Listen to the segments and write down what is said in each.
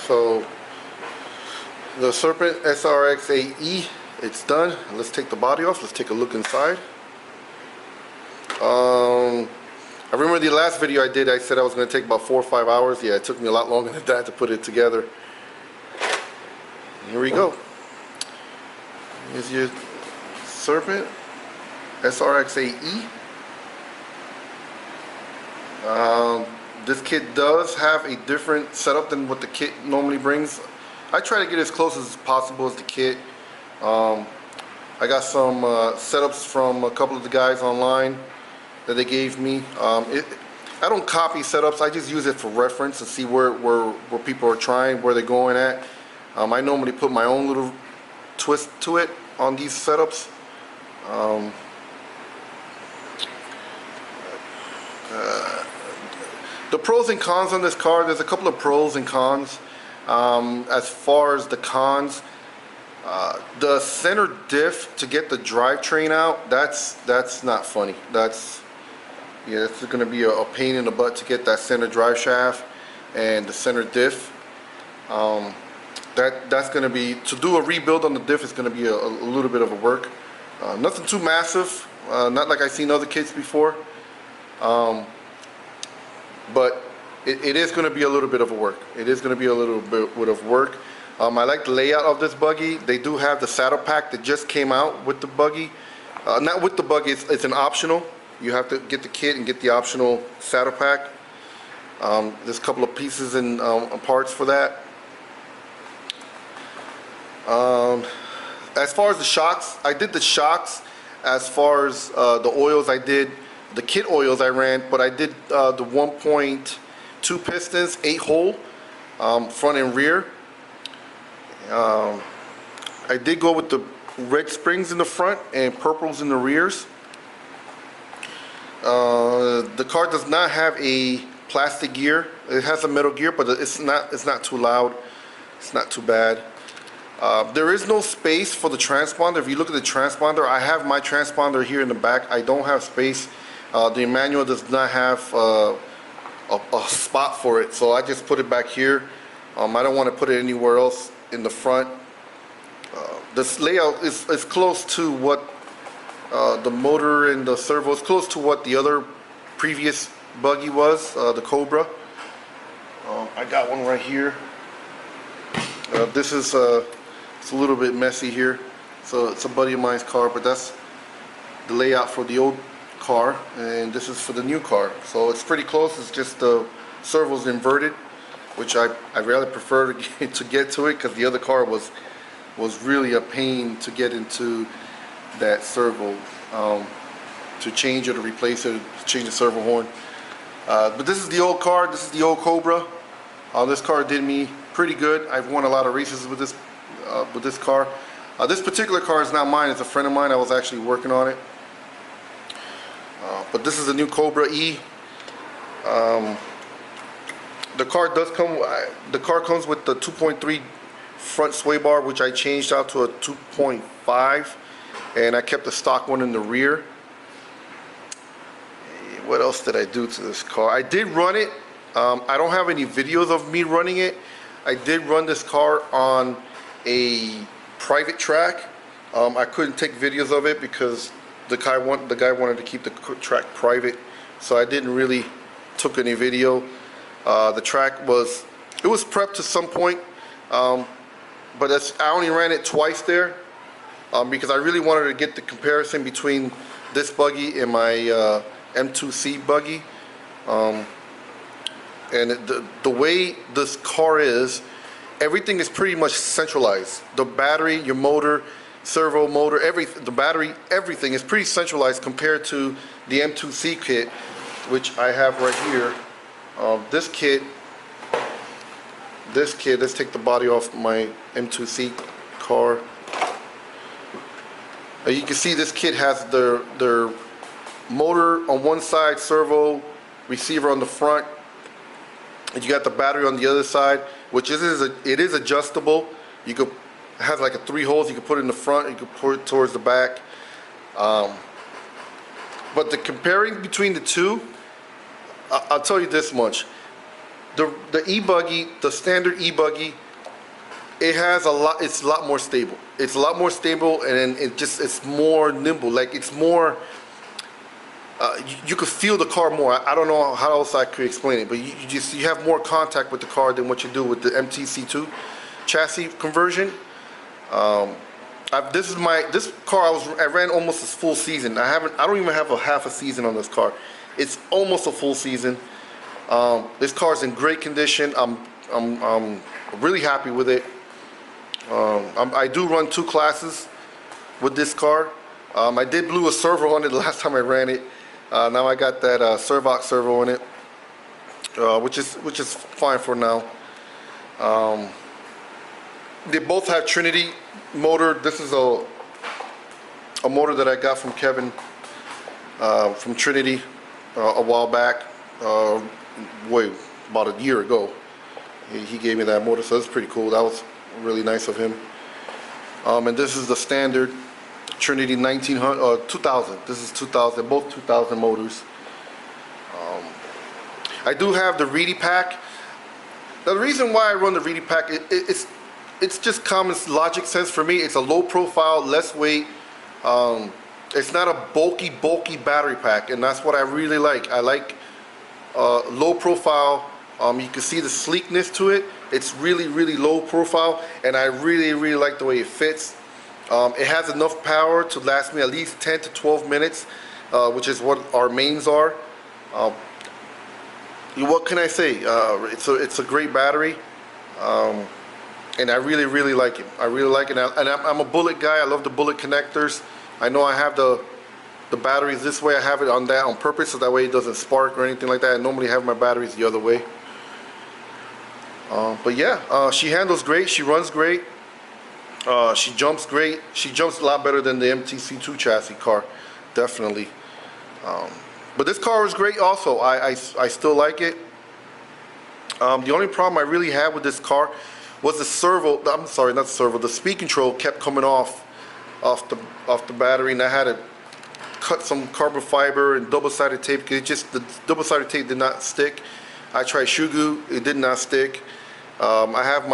So the Serpent SRX8-E, it's done. Let's take the body off. Let's take a look inside. I remember the last video I did, I said I was going to take about 4 or 5 hours. Yeah, it took me a lot longer than that to put it together. Here we go. Here's your Serpent SRX8-E. This kit does have a different setup than what the kit normally brings. I try to get as close as possible as the kit. I got some setups from a couple of the guys online that they gave me. I don't copy setups, I just use it for reference to see where people are trying, where they're going at. I normally put my own little twist to it on these setups. The pros and cons on this car, there's a couple of pros and cons. As far as the cons, the center diff to get the drivetrain out, that's not funny. Yeah, it's going to be a pain in the butt to get that center drive shaft and the center diff. That's going to be, to do a rebuild on the diff is going to be a little bit of a work. Nothing too massive, not like I've seen other kits before. But it is going to be a little bit of a work. It is going to be a little bit of work. I like the layout of this buggy. They do have the saddle pack that just came out with the buggy. Not with the buggy, it's an optional. You have to get the kit and get the optional saddle pack. There's a couple of pieces and parts for that. As far as the shocks, I did the shocks. As far as the oils, I did the kit oils I ran, but I did the 1.2 pistons, 8-hole, front and rear. I did go with the red springs in the front and purples in the rears. The car does not have a plastic gear. It has a metal gear, but it's not too loud. It's not too bad. There is no space for the transponder. If you look at the transponder, I have my transponder here in the back. I don't have space. The manual does not have a spot for it, so I just put it back here. I don't want to put it anywhere else in the front. This layout is close to what the motor and the servo is close to what the other previous buggy was, the Cobra. I got one right here. This is it's a little bit messy here, so it's a buddy of mine's car, but that's the layout for the old car, and this is for the new car. So it's pretty close. It's just the servo's inverted, which I rather prefer to get to it, because the other car was really a pain to get into that servo, to change it or replace it, to change the servo horn. But this is the old car. This is the old Cobra. This car did me pretty good. I've won a lot of races with this car. This particular car is not mine. It's a friend of mine. I was actually working on it. But this is a new Cobra E. The car does come. The car comes with the 2.3 front sway bar, which I changed out to a 2.5, and I kept the stock one in the rear. What else did I do to this car? I did run it. I don't have any videos of me running it. I did run this car on a private track. I couldn't take videos of it because the guy wanted to keep the track private, so I didn't really took any video. The track was prepped to some point, but I only ran it twice there because I really wanted to get the comparison between this buggy and my M2C buggy. And the way this car is, everything is pretty much centralized. The battery, your motor, servo motor, the battery, everything is pretty centralized compared to the M2C kit, which I have right here. This kit, let's take the body off my M2C car. You can see this kit has their motor on one side, servo, receiver on the front, and you got the battery on the other side, which it is adjustable. You could, it has like 3 holes. You can put it in the front, you can put it towards the back. But the comparing between the two, I'll tell you this much: the e-buggy, the standard e-buggy, it has a lot. It's a lot more stable. It's a lot more stable, and it's more nimble. Like it's more. You could feel the car more. I don't know how else I could explain it, but you have more contact with the car than what you do with the MTC2 chassis conversion. This car I ran almost a full season. I don't even have a half a season on this car. It's almost a full season. This car's in great condition. I'm really happy with it. I do run 2 classes with this car. I did blew a servo on it the last time I ran it. Now I got that Servox servo in it, which is fine for now. They both have Trinity motor. This is a motor that I got from Kevin from Trinity a while back, about a year ago. He gave me that motor, so that's pretty cool. That was really nice of him. And this is the standard Trinity 2000. This is 2000, both 2000 motors. I do have the Reedy pack. The reason why I run the Reedy pack, it's just common logic sense for me. It's a low profile, less weight. It's not a bulky battery pack, and that's what I really like. I like low profile. You can see the sleekness to it. It's really low profile, and I really like the way it fits. It has enough power to last me at least 10 to 12 minutes, which is what our mains are. What can I say? It's a great battery, and I really like it. I really like it, and I'm a bullet guy. I love the bullet connectors. I know I have the batteries this way. I have it on that on purpose, so that way it doesn't spark or anything like that. I normally have my batteries the other way. But yeah, she handles great. She runs great. She jumps great. She jumps a lot better than the MTC2 chassis car, definitely. But this car is great also. I still like it. The only problem I really had with this car was the servo. I'm sorry, not the servo. The speed control kept coming off the battery, and I had to cut some carbon fiber and double-sided tape because the double-sided tape did not stick. I tried Shugu, it did not stick. I have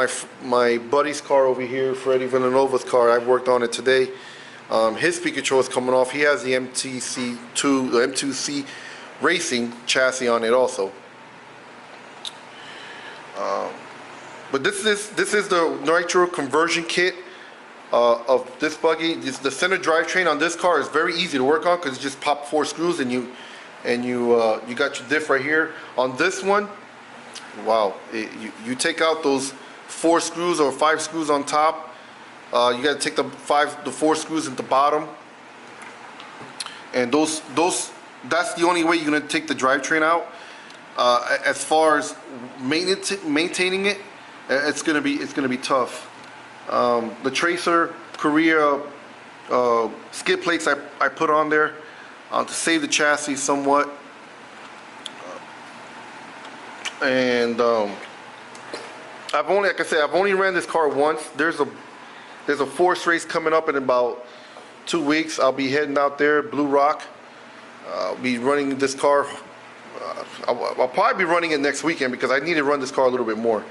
my buddy's car over here, Freddie Villanova's car. I've worked on it today. His speed control is coming off. He has the MTC2, the M2C racing chassis on it also. But this is the nitro conversion kit of this buggy. The center drivetrain on this car is very easy to work on because you just pop 4 screws and you got your diff right here. On this one, wow, you take out those 4 screws or 5 screws on top. You got to take the 4 screws at the bottom, and that's the only way you're gonna take the drivetrain out. As far as maintaining it, it's gonna be tough. The Tracer Korea skid plates I put on there to save the chassis somewhat, and I've only ran this car once. There's a force race coming up in about 2 weeks. I'll be heading out there, Blue Rock. I'll be running this car. I'll probably be running it next weekend because I need to run this car a little bit more,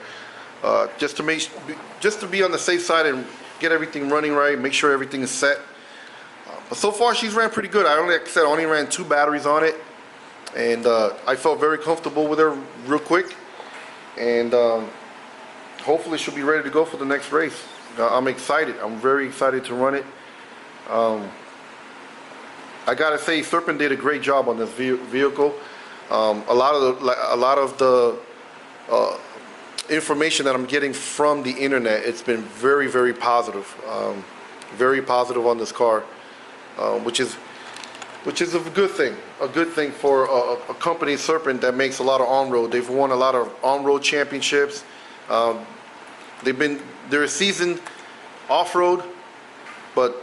just to be on the safe side and get everything running right, make sure everything is set. But so far she's ran pretty good. Like I said, I only ran 2 batteries on it, and I felt very comfortable with her real quick, and hopefully she'll be ready to go for the next race. I'm excited. I'm very excited to run it. I gotta say, Serpent did a great job on this vehicle. A lot of the information that I'm getting from the internet, it's been very positive. Very positive on this car, which is a good thing. A good thing for a company, Serpent, that makes a lot of on-road. They've won a lot of on-road championships. They're a seasoned off-road, but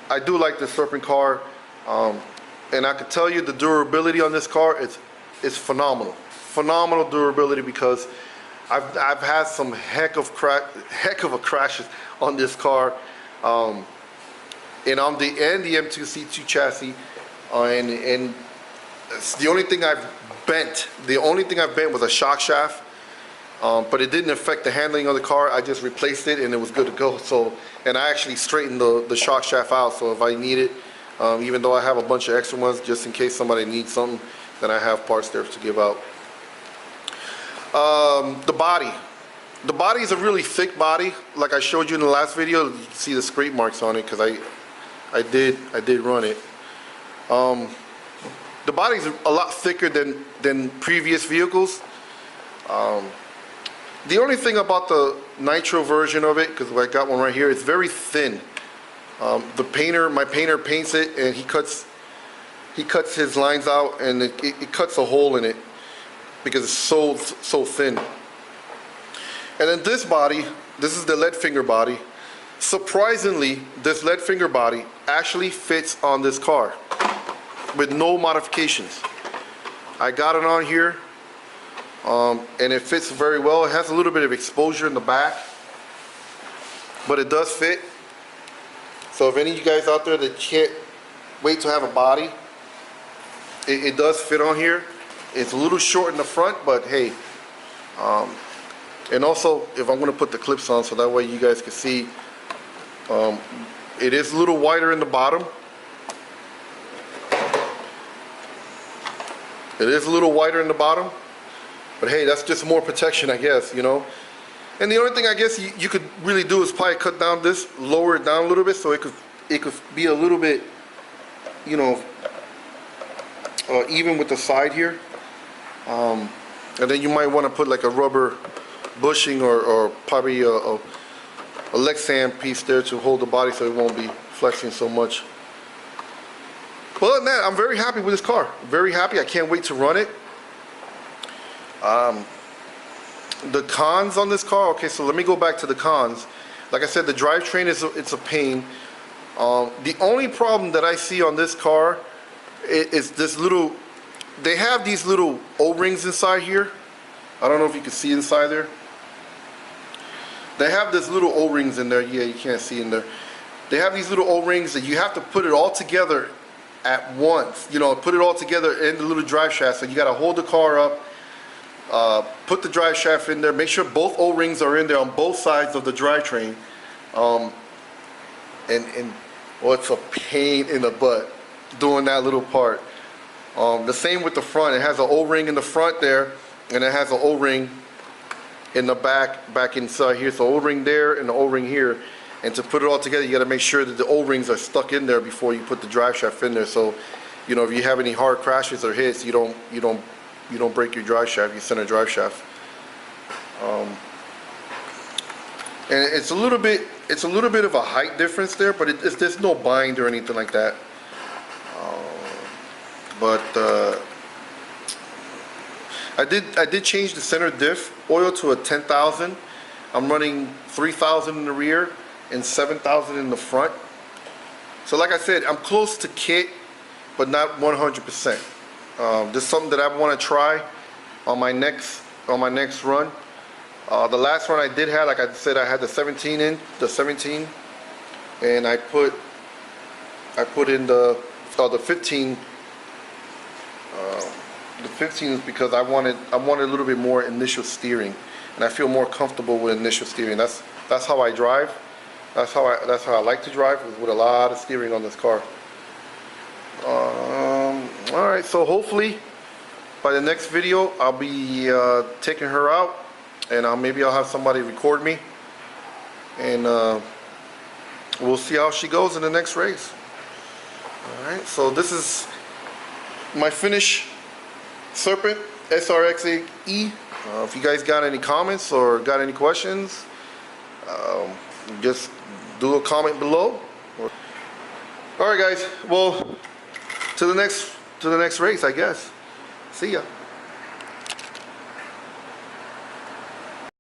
I do like the Serpent car, and I can tell you the durability on this car is phenomenal. Phenomenal durability, because I've had some heck of a crashes on this car, and on the M2C2 chassis, and it's the only thing I've bent. The only thing I've bent was a shock shaft. but it didn't affect the handling of the car. I just replaced it and it was good to go. So, and I actually straightened the shock shaft out, so if I need it, even though I have a bunch of extra ones, just in case somebody needs something, then I have parts there to give out. The body. The body is a really thick body. Like I showed you in the last video, you can see the scrape marks on it because I did run it. The body is a lot thicker than previous vehicles. The only thing about the nitro version of it, because I got one right here, it's very thin. My painter paints it, and he cuts his lines out, and it cuts a hole in it because it's so thin. And then this body, this is the lead finger body. Surprisingly, this lead finger body actually fits on this car with no modifications. I got it on here, and it fits very well. It has a little bit of exposure in the back, but it does fit. So if any of you guys out there that can't wait to have a body, it does fit on here. It's a little short in the front, but hey. And also, if I'm going to put the clips on so that way you guys can see, it is a little wider in the bottom. It is a little wider in the bottom, but hey, that's just more protection, I guess, you know. And the only thing I guess you could really do is probably cut down this, lower it down a little bit so it could be a little bit, you know, even with the side here. And then you might want to put like a rubber bushing or probably a Lexan piece there to hold the body so it won't be flexing so much. But other than that, I'm very happy with this car. Very happy. I can't wait to run it. The cons on this car. Okay, so let me go back to the cons. Like I said, the drivetrain it's a pain. The only problem that I see on this car is this little. They have these little O-rings inside here. I don't know if you can see inside there. They have this little O-rings in there. Yeah, you can't see in there. They have these little O-rings that you have to put it all together at once. You know, put it all together in the little drive shaft. So you got to hold the car up, put the drive shaft in there, make sure both O-rings are in there on both sides of the drivetrain. Well, it's a pain in the butt doing that little part. The same with the front. It has an O-ring in the front there, and it has an O-ring in the back inside here. So O-ring there and the O-ring here. And to put it all together, you got to make sure that the O-rings are stuck in there before you put the drive shaft in there. So, you know, if you have any hard crashes or hits, you don't break your drive shaft, your center drive shaft. And it's a little bit of a height difference there, but there's no bind or anything like that. I did change the center diff oil to a 10,000. I'm running 3,000 in the rear and 7,000 in the front. So like I said, I'm close to kit, but not 100%. This is something that I want to try on my next run. The last run I did have, like I said, I had the 17, and I put in the 15. The 15 is because I wanted a little bit more initial steering, and I feel more comfortable with initial steering. That's how I drive. That's how I like to drive, with a lot of steering on this car. All right, so hopefully by the next video I'll be taking her out, and maybe I'll have somebody record me, and we'll see how she goes in the next race. All right, so this is my finish Serpent SRX8-E. If you guys got any comments or got any questions, just do a comment below. All right, guys. Well, to the next race, I guess. See ya.